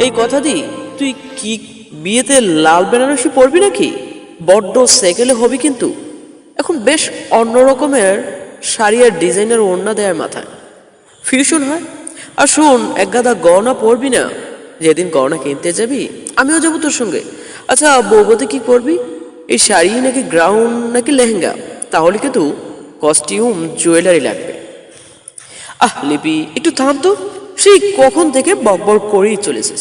এই কথা দি তুই কি বিয়েতে লাল বেনারসি পরবি নাকি? বড্ড সেকেলে হবি কিন্তু। এখন বেশ অন্য রকমের শাড়ি আর ডিজাইনের ওড়না দেয় মাথায়, ফিউশন হয়। আর শোন, এক গাদা গহনা পরবি না। যেদিন গহনা কিনতে যাবি আমিও যাবো তোর সঙ্গে। আচ্ছা, বৌগতে কি পরবি? এই শাড়ি নাকি গ্রাউন নাকি লেহেঙ্গা? তাহলে কিন্তু কস্টিউম জুয়েলারি লাগবে। লিপি একটু থাম তো, সেই কখন থেকে বকবক করেই চলেছিস।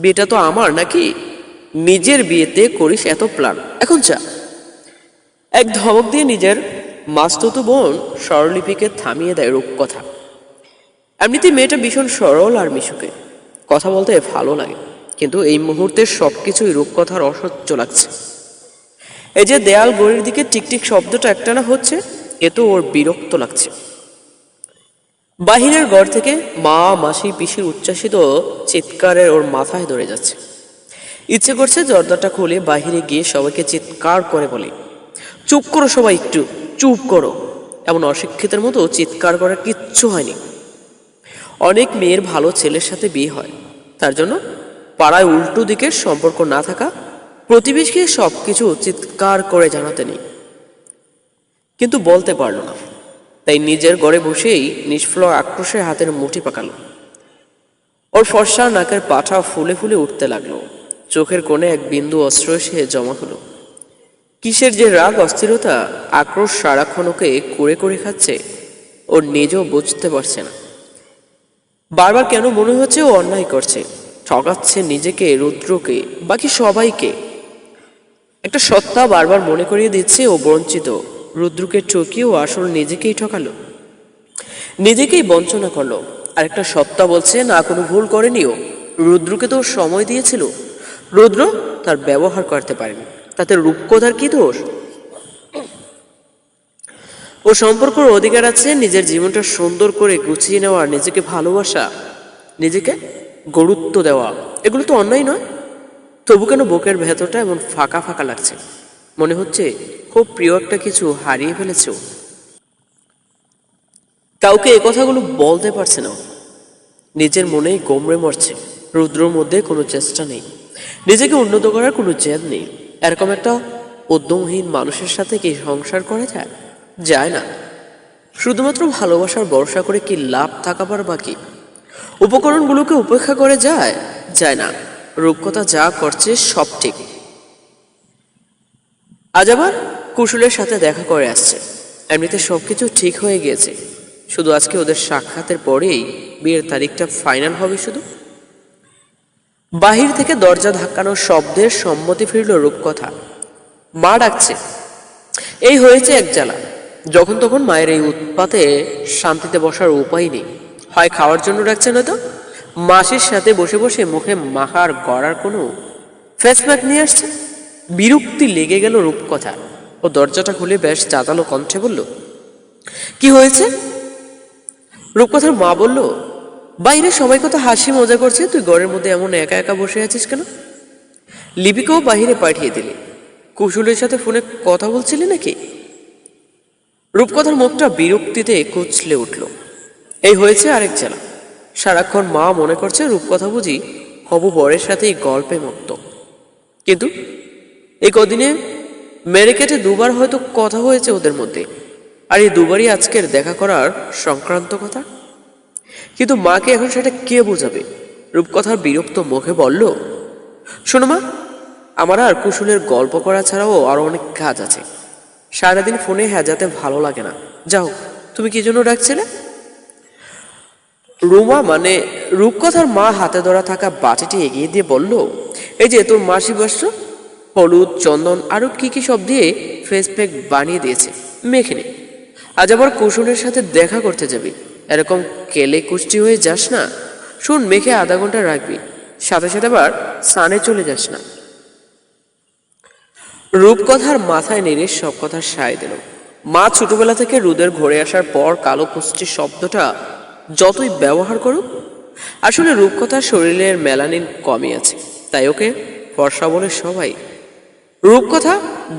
বিয়েটা তো আমার নাকি? নিজের বিয়েতে করিস এত প্ল্যান, এখন চা। এক ধমক দিয়ে নিজের মাস্তুতো বোন স্বরলিপিকে থামিয়ে দেয় রূপকথা। এমনিতে মেয়েটা ভীষণ সরল আর মিশুকে, কথা বলতে ভালো লাগে, কিন্তু এই মুহূর্তে সবকিছুই রূপকথার অসহ্য লাগছে। এই যে দেয়াল গড়ির দিকে টিকটিক শব্দটা একটানা হচ্ছে, এ তো ওর বিরক্ত লাগছে। বাহিরের ঘর থেকে মা, মাসি, পিসির উচ্ছ্বাসিত চিৎকারের ওর মাথায় ধরে যাচ্ছে। ইচ্ছে করছে দরজাটা খুলে বাহিরে গিয়ে সবাইকে চিৎকার করে বলে, চুপ করো সবাই, একটু চুপ করো। এমন অশিক্ষিতের মতো চিৎকার করার কিচ্ছু হয়নি। অনেক মেয়ের ভালো ছেলের সাথে বিয়ে হয়, তার জন্য পাড়ায় উল্টো দিকের সম্পর্ক না থাকা প্রতিবেশীকে সবকিছু চিৎকার করে জানাতে নেই, কিন্তু বলতে পারল না। তাই নিজের ঘরে বসেই নিষ্ফল আক্রোশে হাতের মুঠি পাকালো। ওর ফর্সা নাকের পাঠা ফুলে ফুলে উঠতে লাগলো। চোখের কোণে এক বিন্দু অস্ত্র এসে জমা হলো। কিসের যে রাগ, অস্থিরতা, আক্রোশ সারাক্ষণ ওকে কুড়ে কুড়ে খাচ্ছে, ওর নিজেও বুঝতে পারছে না। বারবার কেন মনে হচ্ছে ও অন্যায় করছে, ঠকাচ্ছে নিজেকে, রুদ্রকে, বাকি সবাইকে। একটা সত্তা বারবার মনে করিয়ে দিচ্ছে ও বঞ্চিত। রুদ্রকে ঠকিয়ে ও আসল নিজেকেই ঠকালো, নিজেকেই বঞ্চনা করলো। আর একটা সত্তা বলছে না, কোনো ভুল করেনি ও, রুদ্রকে তো সময় দিয়েছিল, রুদ্র তার ব্যবহার করতে পারেনি, তাতে রূপকথার কি দোষ? ও সম্পর্কের অধিকার আছে, নিজের জীবনটা সুন্দর করে গুছিয়ে নেওয়া, নিজেকে ভালোবাসা, নিজেকে গুরুত্ব দেওয়া, এগুলো তো অন্যায় নয়। তবু কেন বুকের ভেতরটা এমন ফাঁকা ফাঁকা লাগছে? মনে হচ্ছে খুব প্রিয় একটা কিছু হারিয়ে ফেলেছ। কাউকে এ কথাগুলো বলতে পারছে না, নিজের মনেই গোমড়ে মরছে। রুদ্রর মধ্যে কোনো চেষ্টা নেই, নিজেকে উন্নত করার কোনো জেদ নেই। এরকম একটা উদ্যমহীন মানুষের সাথে কি সংসার করা যায়? যায় না। শুধুমাত্র ভালোবাসার ভরসা করে কি লাভ থাকাবার বাকি? উপকরণগুলোকে উপেক্ষা করে যায়? যায় না। রূপকথা যা করছে সব ঠিক। আজ আবার কুশলের সাথে দেখা করে আসছে। এমনিতে সবকিছু ঠিক হয়ে গিয়েছে, শুধু আজকে ওদের সাক্ষাতের পরেই বিয়ের তারিখটা ফাইনাল হবে শুধু। বাহির থেকে দরজা ধাক্কানোর শব্দের সম্মতি ফিরল রূপকথা। মা ডাকছে। এই হয়েছে এক জ্বালা, যখন তখন মায়ের এই উৎপাতে শান্তিতে বসার উপায় নেই। হয় খাওয়ার জন্য ডাকছে, নয়তো মাসির সাথে বসে বসে মুখে মাখার গড়ার কোনো ফেসপ্যাক নিয়ে আসছে। বিরক্তি লেগে গেল রূপকথা। ও দরজাটা খুলে বেশ চাতালো কণ্ঠে বলল, কি হয়েছে? রূপকথার মা বলল, বাইরে সবাই কত হাসি মজা করছে, তুই ঘরের মধ্যে এমন একা একা বসে আছিস কেন? লিপিকেও বাহিরে পাঠিয়ে দিলি? কুশলের সাথে ফোনে কথা বলছিলি নাকি? রূপকথার মুখটা বিরক্তিতে কুচলে উঠল। এই হয়েছে আরেক জ্বালা, সারাক্ষণ মা মনে করছে রূপকথা বুঝি হবু বরের সাথে গল্পে মত্ত। কিন্তু এই কদিনে মেরে কেটে দুবার হয়তো কথা হয়েছে ওদের মধ্যে, আর এই দুবারই আজকের দেখা করার সংক্রান্ত কথা। কিন্তু মাকে এখন সেটা কে বোঝাবে? রূপকথার বিরক্ত মুখে বলল, শোনো মা, আমার আর কুশলের গল্প করা ছাড়াও আরো অনেক কাজ আছে। সারাদিন ফোনে হ্যাজাতে ভালো লাগে না। যাও, তুমি কি জন্য ডাকছিলে? রুমা মানে রূপকথার মা হাতে ধরা থাকা বাটিটি এগিয়ে দিয়ে বলল, এই যে তোর মাসি বস্ত্র, হলুদ, চন্দন আরো কি কি সব দিয়ে ফেস প্যাক বানিয়ে দিয়েছে, মেখে নে। আজ আবার কুশলের সাথে দেখা করতে যাবি, এরকম কেলে কুষ্টি হয়ে যাস না। শোন, মেখে আধা ঘন্টা রাখবি, সাথে সাথে আবার স্নানে চলে যাস না। রূপকথার মাথায় নেড়ে সব কথা সায় দিল। মা ছোটবেলা থেকে রুদের ঘরে আসার পর কালো কুষ্টি শব্দটা যতই ব্যবহার করুক, আসলে রূপকথার শরীরের মেলানিন কমই আছে, তাই ওকে ফর্সা বলে সবাই। রূপকথা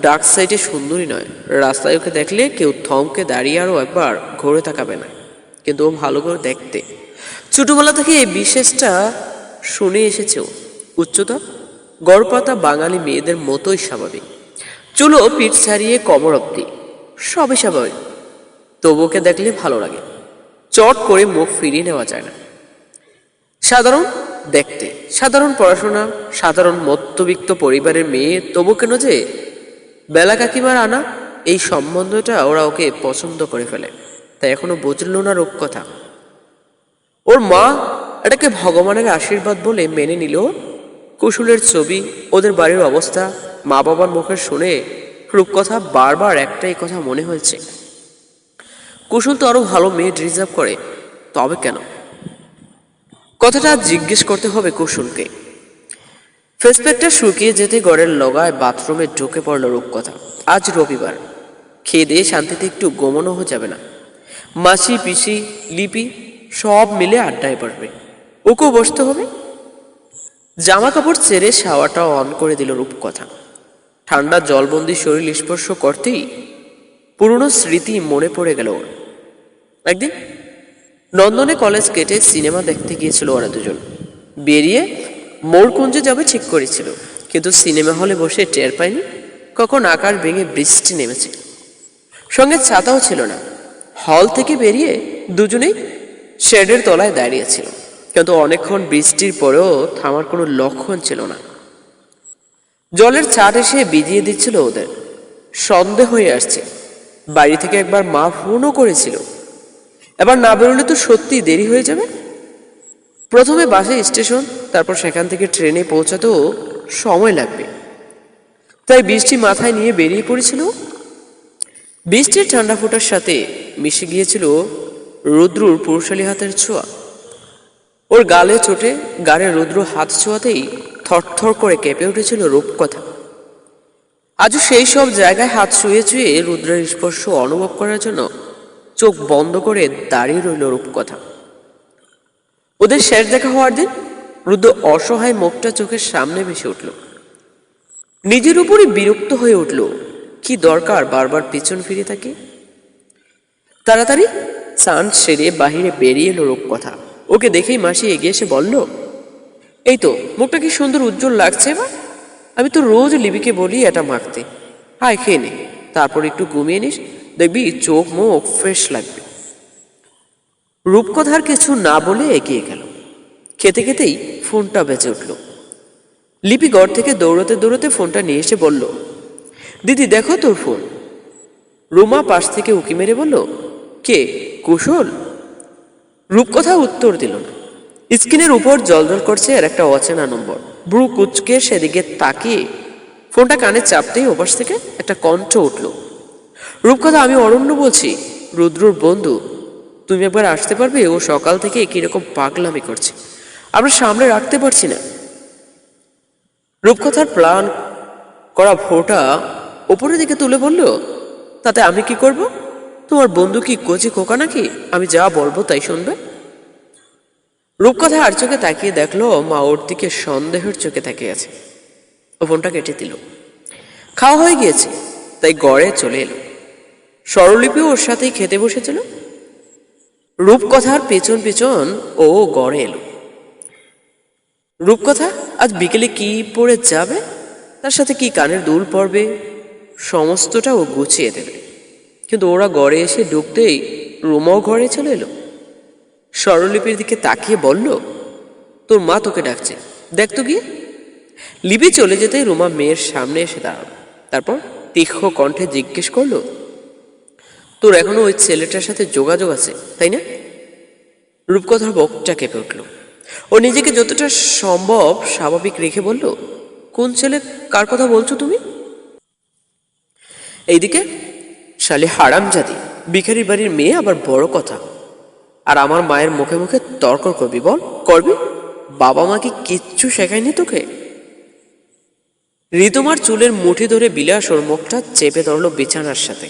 ডার্ক সাইডে সুন্দরী নয়, রাস্তায় ওকে দেখলে কেউ থমকে দাঁড়িয়ে আরও একবার ঘুরে তাকাবে না, কিন্তু ও ভালো করে দেখতে। ছোটবেলা থেকে এই বিশেষটা শুনে এসেছেও। উচ্চতা গড়পাতা বাঙালি মেয়েদের মতোই স্বাভাবিক, চুলো পিঠ ছাড়িয়ে কোমর অব্দি, সবই স্বাভাবিক। তবুকে দেখলে ভালো লাগে, চট করে মুখ ফিরিয়ে নেওয়া যায় না। সাধারণ দেখতে, সাধারণ পড়াশোনা, সাধারণ মধ্যবিত্ত পরিবারের মেয়ে, তবু কেন যে বেলা কাকিমার আনা এই সম্বন্ধটা ওরা ওকে পছন্দ করে ফেলে, তাই এখনো বুঝল না রূপকথা। ওর মা এটাকে ভগবানের আশীর্বাদ বলে মেনে নিল। কুশলের ছবি, ওদের বাড়ির অবস্থা, মা বাবার মুখে শুনে রূপকথা বারবার একটাই কথা মনে হয়েছে, কুশল তো আরো ভালো মেয়ে ডিজার্ভ করে, তবে কেন? কথাটা জিজ্ঞেস করতে হবে কুশলকে। ফেসপ্যাকটা শুকিয়ে যেতে ঘরের লগায় বাথরুমে ঢুকে পড়ল রূপকথা। আজ রবিবার, খেয়ে দিয়ে শান্তিতে একটু ঘুমানো যাবে না। মাসি, পিসি, লিপি সব মিলে আড্ডায় পড়বে, ওকেও বসতে হবে। জামা কাপড় ছেড়ে শাওয়ারটা অন করে দিল রূপকথা। ঠান্ডা জলবন্দি শরীর স্পর্শ করতেই পুরনো স্মৃতি মনে পড়ে গেল ওর। একদিন নন্দনে কলেজ কেটে সিনেমা দেখতে গিয়েছিল ওরা দুজন। বেরিয়ে মোড়কুঞ্জে যাবে ঠিক করেছিল, কিন্তু সিনেমা হলে বসে টের পায়নি কখন আকাশ ভেঙে বৃষ্টি নেমেছে। সঙ্গে ছাতাও ছিল না। হল থেকে বেরিয়ে দুজনেই শেডের তলায় দাঁড়িয়েছিল, কিন্তু অনেকক্ষণ বৃষ্টির পরেও থামার কোনো লক্ষণ ছিল না। জলের ছাট এসে ভিজিয়ে দিচ্ছিল ওদের। সন্দেহ হয়ে আসছে, বাড়ি থেকে একবার মা ফোনও করেছিল, এবার না বেরোলে তো সত্যি দেরি হয়ে যাবে। প্রথমে বাসে স্টেশন, তারপর সেখান থেকে ট্রেনে পৌঁছাতেও সময় লাগবে, তাই বৃষ্টি মাথায় নিয়ে বেরিয়ে পড়েছিল। বৃষ্টির ঠান্ডা ফোঁটার সাথে মিশে গিয়েছিল রুদ্রুর পুরুষালী হাতের ছোঁয়া। ওর গালে চোটে গাড়ে রুদ্র হাত ছোঁয়াতেই থরথর করে কেঁপে উঠেছিল রূপকথা। আজও সেই সব জায়গায় হাত ছুঁয়ে ছুঁয়ে রুদ্রের স্পর্শ অনুভব করার জন্য চোখ বন্ধ করে দাঁড়িয়ে রইল রূপকথা। ওদের শেষ দেখা হওয়ার দিন রুদ্র অসহায় মুখটা চোখের সামনে ভেসে উঠল। নিজের উপরই বিরক্ত হয়ে উঠল, কি দরকার বারবার পিছন ফিরে থাকে। তাড়াতাড়ি স্নান সেরে বাহিরে বেরিয়ে এলো রূপকথা। ওকে দেখেই মাসি এগিয়ে এসে বলল, এই তো মুখটা কি সুন্দর উজ্জ্বল লাগছে এবার। আমি তো রোজ লিপিকে বলি এটা মাখতে। হায় খেয়ে নে, তারপর একটু ঘুমিয়ে নিস, দেখবি চোখ মুখ ফ্রেশ লাগবে। রূপকথার কিছু না বলে এগিয়ে গেল। খেতে খেতেই ফোনটা বেজে উঠল। লিপি ঘর থেকে দৌড়তে দৌড়তে ফোনটা নিয়ে এসে বলল, দিদি দেখো তোর ফোন। রুমা পাশ থেকে উকি মেরে বলল, কে, কুশল? রূপকথা উত্তর দিল না। স্ক্রিনের উপর জলজল করছে আর একটা অচেনা নম্বর। ব্রু কুচকে সেদিকে তাকিয়ে ফোনটা কানে চাপতেই ওপাশ থেকে একটা কণ্ঠ উঠল, রূপকথা আমি অরণ্য বলছি, রুদ্রর বন্ধু। তুমি একবার আসতে পারবে? ও সকাল থেকে কিরকম পাগলামি করছে, আমরা সামনে রাখতে পারছি না। রূপকথার প্ল্যান করা ফোঁটা উপরের দিকে তুলে বলল, তাতে আমি কি করব? তোমার বন্ধু কি কচি খোকা নাকি আমি যা বলবো তাই শুনবে? রূপকথা আর চোখে তাকিয়ে দেখলো মা ওর দিকে সন্দেহের চোখে তাকিয়ে আছে। ও ফোনটা কেটে দিল। খাওয়া হয়ে গিয়েছে, তাই গড়ে চলে এলো। স্বরলিপি ওর সাথেই খেতে বসেছিল। রূপকথার পেছন পেছন ও গড়ে এলো। রূপকথা আজ বিকেলে কি পরে যাবে, তার সাথে কি কানের দুল পরবে, সমস্তটা ও গুছিয়ে দেবে। কিন্তু ওরা ঘরে এসে ঢুকতেই রুমাও ঘরে চলে এলো। স্বরলিপির দিকে তাকিয়ে বলল, তোর মা তোকে ডাকছে, দেখ তো গিয়ে। লিপি চলে যেতেই রুমা মেয়ের সামনে এসে দাঁড়াল। তারপর তীক্ষ্ণ কণ্ঠে জিজ্ঞেস করলো, তোর এখনো ওই ছেলেটার সাথে যোগাযোগ আছে তাই না? রূপকথার বুকটা কেঁপে উঠল। ও নিজেকে যতটা সম্ভব স্বাভাবিক রেখে বলল, কোন ছেলে, কার কথা বলছো তুমি? এইদিকে শালি হারামজাদি, ভিখারি বাড়ির মেয়ে, আবার বড় কথা, আর আমার মায়ের মুখে মুখে তর্ক করবি? বল, করবি? বাবা মা কি কিচ্ছু শেখায়নি তোকে? ঋতুমার চুলের মুঠি ধরে বিলাস ওর মুখটা চেপে ধরল বিছানার সাথে।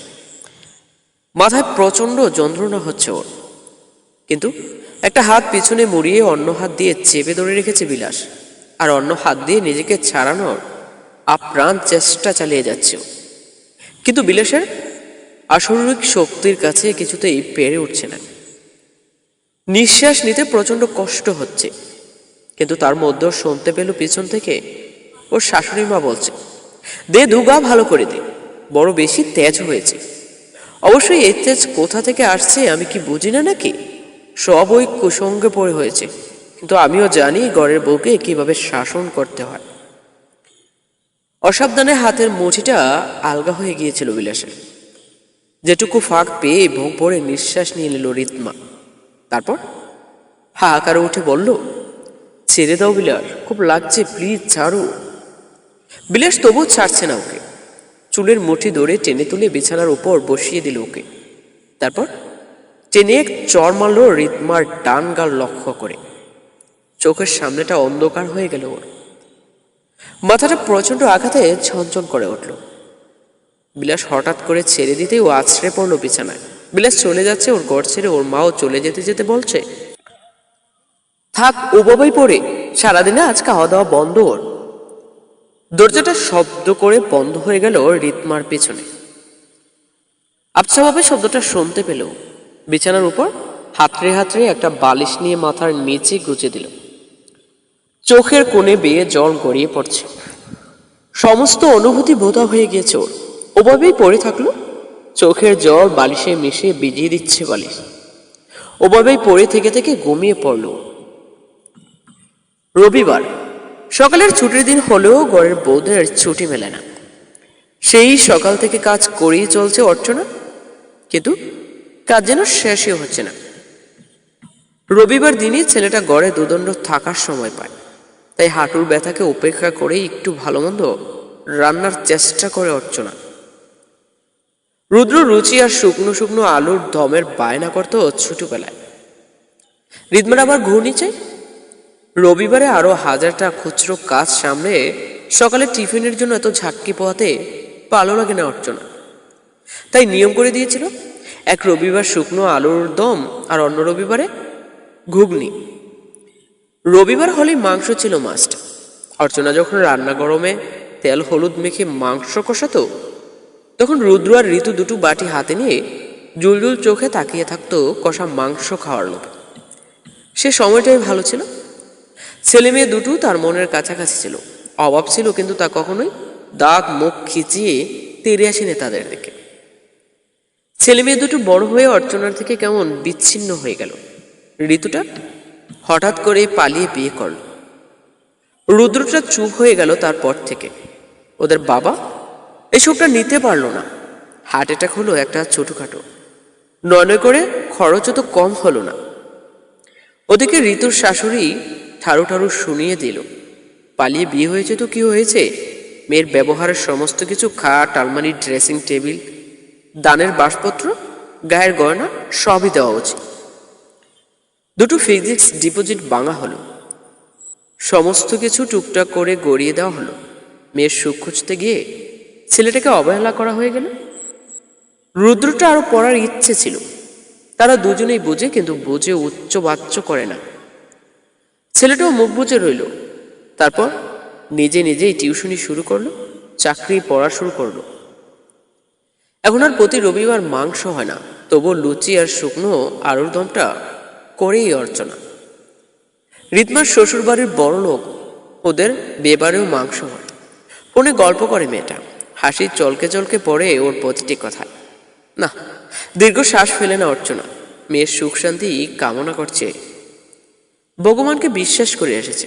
মাথায় প্রচন্ড যন্ত্রণা হচ্ছে ওর, কিন্তু একটা হাত পিছনে মুড়িয়ে অন্য হাত দিয়ে চেপে ধরে রেখেছে বিলাস, আর অন্য হাত দিয়ে নিজেকে ছাড়ানোর আপ্রাণ চেষ্টা চালিয়ে যাচ্ছে। কিন্তু বিলাসের আসরিক শক্তির কাছে কিছুতেই পেরে উঠছে না। নিঃশ্বাস নিতে প্রচন্ড কষ্ট হচ্ছে। কিন্তু তার মধ্যেও শুনতে পেল পিছন থেকে ওর শাশুড়ি মা বলছে, দে দুগা ভালো করে দে, বড় বেশি তেজ হয়েছে। অবশ্যই এই তেজ কোথা থেকে আসছে আমি কি বুঝি না নাকি? সব ওই কুসঙ্গে পড়ে হয়েছে, কিন্তু আমিও জানি ঘরের বউকে কিভাবে শাসন করতে হয়। অসাবধানে হাতের মুঠিটা আলগা হয়ে গিয়েছিল বিলাসের। যেটুকু ফাঁক পেয়ে ভোগ ভরে নিঃশ্বাস নিয়ে নিল রিতমা। তারপর হাহাকারে উঠে বলল, ছেড়ে দাও বিলাস, খুব লাগছে, প্লিজ ছাড়ো। বিলাস তবু ছাড়ছে না ওকে। চুলের মুঠি ধরে টেনে তুলে বিছানার উপর বসিয়ে দিল ওকে। তারপর টেনে এক চর মারল রিতমার ডান গাল লক্ষ্য করে। চোখের সামনেটা অন্ধকার হয়ে গেল ওর। মাথাটা প্রচন্ড আঘাতে ঝনঝন করে উঠল। বিলাস হঠাৎ করে ছেড়ে দিতেই ও আছড়ে পড়লো বিছানায়। বিলাস চলে যাচ্ছে ওর ঘর ছেড়ে, ওর মাও চলে যেতে যেতে বলছে, থাক ও বাবাই পড়ে, সারাদিনে আজ খাওয়া দাওয়া বন্ধ ওর। দরজাটা শব্দ করে বন্ধ হয়ে গেল রিতমার পেছনে। আবছাভাবে শব্দটা শুনতে পেল। বিছানার উপর হাতড়ে হাতড়ে একটা বালিশ নিয়ে মাথার নিচে গুজে দিল। চোখের কোণে বেয়ে জল গড়িয়ে পড়ছে। সমস্ত অনুভূতি বোধা হয়ে গিয়েছে ওর। ওভাবেই পড়ে থাকলো। চোখের জল বালিশে মিশিয়ে ভিজিয়ে দিচ্ছে বালিশ। ওভাবেই পড়ে থেকে থেকে ঘুমিয়ে পড়ল। রবিবার সকালের ছুটির দিন হলেও ঘরের বউদের ছুটি মেলে না। সেই সকাল থেকে কাজ করেই চলছে অর্চনা, কিন্তু কাজ যেন শেষই হচ্ছে না। রবিবার দিনই ছেলেটা ঘরে দুদণ্ড থাকার সময় পায়, তাই হাঁটুর ব্যথাকে উপেক্ষা করে একটু ভালো মন্দ রান্নার চেষ্টা করে অর্চনা। রুদ্র রুচি আর শুকনো শুকনো আলুর দমের বায়না করতো ছোটবেলায়। রিতমার আবার ঘূর্ণি চাই। রবিবারে আরো হাজারটা খুচরো কাজ সামনে সকালে টিফিনের জন্য এত ঝাক্কি পোহাতে ভালো লাগে না অর্চনা। তাই নিয়ম করে দিয়েছিল, এক রবিবার শুকনো আলুর দম আর অন্য রবিবারে ঘুগনি। রবিবার হলেই মাংস ছিল মাস্ট। অর্চনা যখন রান্না গরমে তেল হলুদ মেখে মাংস কষাতো, তখন রুদ্র আর ঋতু দুটো বাটি হাতে নিয়ে জুলজুল চোখে তাকিয়ে থাকতো কষা মাংস খাওয়ার লোভে। সে সময়টাই ভালো ছিল। ছেলে মেয়ে দুটো তার মনের কাছাকাছি ছিল। অভাব ছিল, কিন্তু তা কখনোই দাঁত মুখ খিচিয়ে তেড়ে আসেনি তাদের দিকে। ছেলে মেয়ে দুটো বড় হয়ে অর্চনার থেকে কেমন বিচ্ছিন্ন হয়ে গেল। ঋতুটা হঠাৎ করে পালিয়ে বিয়ে করল। রুদ্রটা চুপ হয়ে গেল তারপর থেকে। ওদের বাবা এসবটা নিতে পারল না। হার্ট অ্যাটাক হলো একটা ছোটখাটো, নয় করে খরচও তো কম হলো না। ওদিকে ঋতুর শাশুড়ি ঠারু ঠারু শুনিয়ে দিল, পালিয়ে বিয়ে হয়েছে তো কি হয়েছে, মেয়ের ব্যবহারের সমস্ত কিছু, খাট আলমারি ড্রেসিং টেবিল দানের বাসপত্র গায়ের গয়না সবই দেওয়া উচিত। দুটো ফিক্সড ডিপোজিট ভাঙা হলো। সমস্ত কিছু টুকটাক করে গড়িয়ে দেওয়া হলো। মেয়ের সুখ খুঁজতে গিয়ে ছেলেটাকে অবহেলা করা হয়ে গেল। রুদ্রটা আরো পড়ার ইচ্ছে ছিল, তারা দুজনেই বুঝে, কিন্তু বুঝে উচ্চ বাচ্চ করে না। ছেলেটাও মুখ বুঝে রইল। তারপর নিজে নিজেই টিউশনি শুরু করলো, চাকরি পড়া শুরু করলো। এখন আর প্রতি রবিবার মাংস হয় না, তবু লুচি আর শুকনো আলুর দমটা করেই অর্চনা। রিতমার শ্বশুর বাড়ির বড় লোক, ওদের বেবারেও মাংস হয়। ফোনে গল্প করে মেয়েটা, হাসি চলকে চলকে পড়ে ওর প্রতিটি কথায়। না, দীর্ঘ শ্বাস ফেলে না অর্চনা, মেয়ের সুখ শান্তি কামনা করছে। ভগবানকে বিশ্বাস করে এসেছে,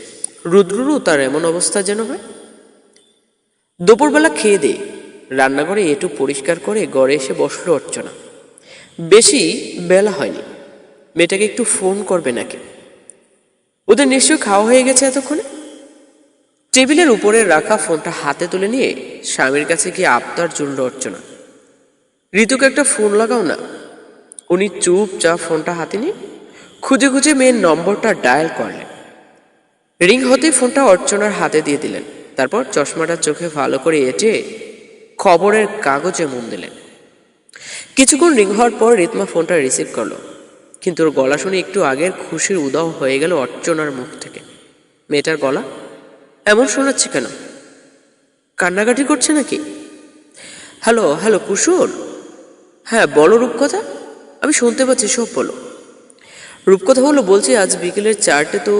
রুদ্ররও তার এমন অবস্থা যেন হয়। দুপুরবেলা খেয়ে দে রান্নাঘরে একটু পরিষ্কার করে ঘরে এসে বসলো অর্চনা। বেশি বেলা হয়নি, মেয়েটাকে একটু ফোন করবে নাকি। ওদের নিশ্চয় খাওয়া হয়ে গেছে এতক্ষণে। টেবিলের উপরে রাখা ফোনটা হাতে তুলে নিয়ে স্বামীর কাছে গিয়ে আবদার জুড়ল অর্চনা, ঋতুকে একটা ফোন লাগাও না। উনি চুপচাপ ফোনটা হাতে নিয়ে খুঁজে খুঁজে মেয়ের নম্বরটা ডায়াল করলেন। রিং হতেই ফোনটা অর্চনার হাতে দিয়ে দিলেন। তারপর চশমাটা চোখে ভালো করে এঁটে খবরের কাগজে মন দিলেন। কিছুক্ষণ রিং হওয়ার পর রিতমা ফোনটা রিসিভ করলো, কিন্তু ওর গলা শুনে একটু আগের খুশির উদাও হয়ে গেল অর্চনার মুখ থেকে। মেয়েটার গলা এমন শোনাচ্ছে কেন? কান্নাকাটি করছে নাকি? হ্যালো হ্যালো কুশল, হ্যাঁ বলো রূপকথা, আমি শুনতে পাচ্ছি, সব বলো। রূপকথা বলছি আজ বিকেলের 4টে তো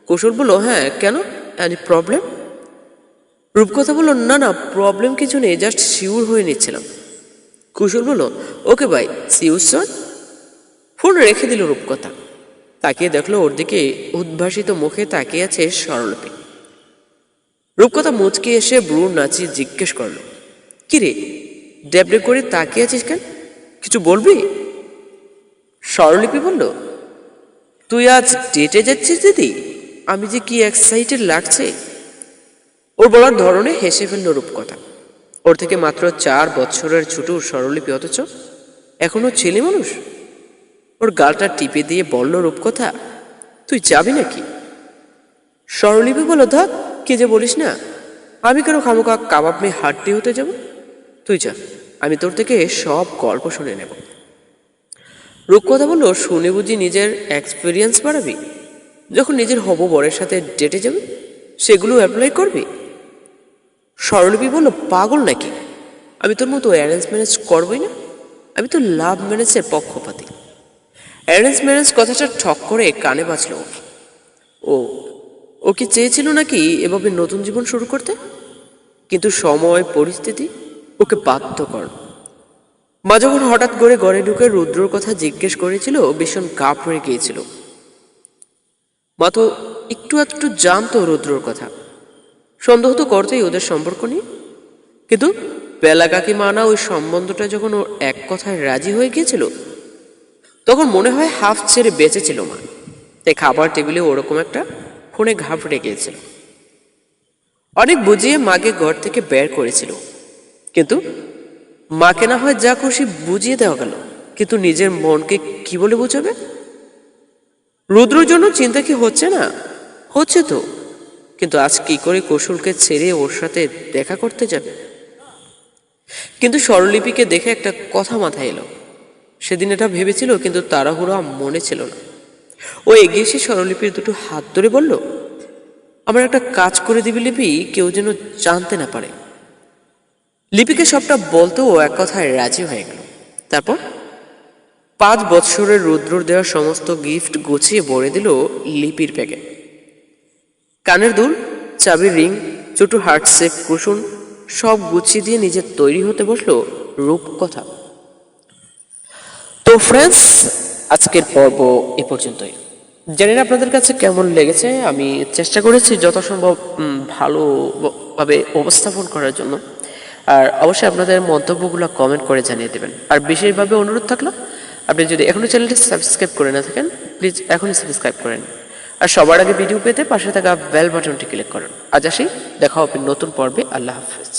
কুশল বলল, হ্যাঁ কেন, এনি প্রবলেম? রূপকথা বলল, না না প্রবলেম কিছু নেই, জাস্ট শিওর হয়ে নিচ্ছিলাম। কুশল বলল, ওকে ভাই, সিউ সুন। ফোন রেখে দিল রূপকথা। তাকিয়ে দেখলো ওর দিকে উদ্ভাসিত মুখে তাকিয়ে আছে স্বরলিপি। রূপকথা মুচকে এসে ব্রু নাচিয়ে জিজ্ঞেস করলো, কিরে ডেবডে করে তাকিয়ে আছিস কেন, কিছু বলবি? স্বরলিপি বলল, তুই আজ ডেটে যাচ্ছিস দিদি, আমি যে কি এক্সাইটেড লাগছে। ওর বলার ধরনে হেসে ফেলল রূপকথা। ওর থেকে মাত্র 4 বছরের ছোট স্বরলিপি, অথচ এখনো ছেলে মানুষ। ওর গালটা টিপে দিয়ে বলল রূপকথা, তুই যাবি নাকি? স্বরলিপি বলল, থাক কে যে বলিস না, আমি কেন খামোকা কাবাব মেয়ে হাড্ডি হতে যাব? তুই যা, আমি তোর থেকে সব গল্প শুনে নেব। রূপকথা বলল, শুনে বুঝি নিজের এক্সপিরিয়েন্স বাড়াবি? যখন নিজের হবু বরের সাথে ডেটে যাবে সেগুলো অ্যাপ্লাই করবি? স্বরলিপি বলল, পাগল নাকি, আমি তোর মতো অ্যারেঞ্জ ম্যারেজ করবই না, আমি তো লাভ ম্যারেজের পক্ষপাতী। অ্যারেঞ্জ ম্যারেজ কথাটা ঠক করে কানে বাজল। ও কি চেয়েছিল নাকি এভাবে নতুন জীবন শুরু করতে? কিন্তু সময় পরিস্থিতি ওকে বাধ্য কর। মা যখন হঠাৎ করে ঘরে ঢুকে রুদ্রর কথা জিজ্ঞেস করেছিল, ভীষণ ঘাবড়ে গিয়েছিল। মা তো একটু জানতো রুদ্রর কথা, সন্দেহ তো করতেই ওদের সম্পর্ক নিয়ে। কিন্তু বেলা কাকিমা না ওই সম্বন্ধটা যখন ও এক কথায় রাজি হয়ে গিয়েছিল, তখন মনে হয় হাফ ছেড়ে বেঁচেছিল মা। তাই খাবার টেবিলে ওরকম একটা ফোনে ঘাবড়ে গিয়েছিল। অনেক বুঝিয়ে মাকে ঘর থেকে বের করেছিল, কিন্তু মাকে না হয় যা খুশি বুঝিয়ে দেওয়া গেল, কিন্তু নিজের মনকে কি বলে বুঝাবে? রুদ্রর জন্য চিন্তা কি হচ্ছে না? হচ্ছে তো, কিন্তু আজ কি করে কৌশলকে ছেড়ে ওর সাথে দেখা করতে যাবে? কিন্তু স্বরলিপিকে দেখে একটা কথা মাথায় এলো। সেদিন এটা ভেবেছিল, কিন্তু তাড়াহুড়া মনে ছিল না। ও এগিয়ে এসে স্বরলিপির দুটো হাত ধরে বলল, আমার একটা কাজ করে দিবি লিপি, কেউ যেন জানতে না পারে। লিপিকে সবটা বলতেও এক কথায় রাজি হয়ে গেল। তারপর 5 বৎসরের রুদ্রর দেওয়া সমস্ত গিফট গুছিয়ে ভরে দিল লিপির ব্যাগে। কানের দুল, চাবির রিং, ছোট হার্ট শেপ কুশন সব গুছিয়ে দিয়ে নিজের তৈরি হতে বসলো রূপকথা। তো ফ্রেন্ডস, আজকের পর্ব এ পর্যন্তই। জানি না আপনাদের কাছে কেমন লেগেছে, আমি চেষ্টা করেছি যথাসম্ভব ভালোভাবে উপস্থাপন করার জন্য। আর অবশ্যই আপনাদের মন্তব্যগুলো কমেন্ট করে জানিয়ে দেবেন। আর বিশেষভাবে অনুরোধ থাকলো, আপনি যদি এখনও চ্যানেলটি সাবস্ক্রাইব করে না থাকেন, প্লিজ এখনই সাবস্ক্রাইব করেন। আর সবার আগে ভিডিও পেতে পাশে থাকা বেল বাটনটি ক্লিক করুন। আজ আসি, দেখা হবে নতুন পর্বে। আল্লাহ হাফেজ।